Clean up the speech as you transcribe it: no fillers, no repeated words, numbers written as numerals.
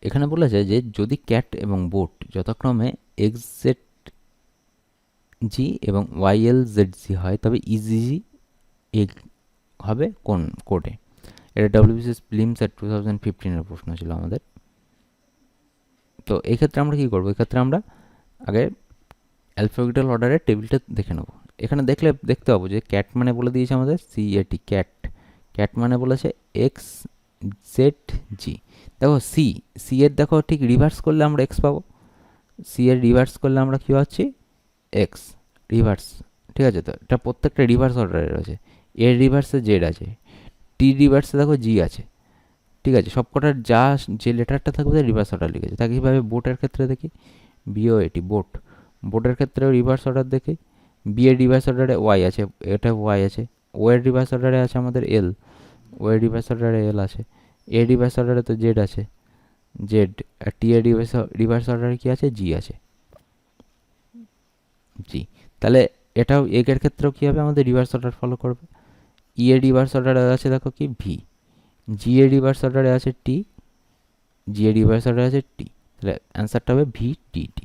এখানে বলেছে যে যদি ক্যাট এবং বোট যথাক্রমে এক্স জেড জি এবং ওয়াইএল জেড জি হয় তবে ইজিজি এগ হবে কোন কোডে? এটা ডব্লিউবিসিএস প্রিলিমস এর 2015 প্রশ্ন ছিল আমাদের। তো এক্ষেত্রে আমরা কি করবো? এক্ষেত্রে আমরা আগে অ্যালফাবেটিক্যাল অর্ডারের টেবিলটা দেখে নেব। এখানে দেখতে পাবো যে ক্যাট মানে বলে দিয়েছে আমাদের সিএটি, ক্যাট। ক্যাট মানে বলেছে এক্স জেড জি। দেখো সি এর দেখো ঠিক রিভার্স করলে আমরা এক্স পাবো। সি এর রিভার্স করলে আমরা কী পাচ্ছি? X reverse. ঠিক আছে, তো এটা প্রত্যেকটা রিভার্স অর্ডারে রয়েছে। এর রিভার্সে জেড আছে, টি রিভার্সে দেখো জি আছে। ঠিক আছে, সবকটার যে লেটারটা থাকবে তার রিভার্স অর্ডার লিখেছে। তাকে কীভাবে বোটের ক্ষেত্রে দেখি? বিও এটি বোট। বোটের ক্ষেত্রেও রিভার্স অর্ডার দেখি। বি এর রিভার্স অর্ডারে ওয়াই আছে, এটা ওয়াই আছে। ও এর রিভার্স অর্ডারে আছে আমাদের এল, ও এর রিভার্স অর্ডারে এল আছে। এ রিভার্স অর্ডারে তো জেড আছে, জেড। আর টি এর রিভার্স অর্ডারে কি আছে? জি আছে, জি। তাহলে এটাও এগের ক্ষেত্রেও কী হবে? আমাদের রিভার্স অর্ডার ফলো করবে। ই এর রিভার্স অর্ডারে আছে দেখো কি ভি, জি এর রিভার্স অর্ডারে আছে টি, জি এর রিভার্স অর্ডারে আছে টি। তাহলে অ্যান্সারটা হবে ভি টি টি।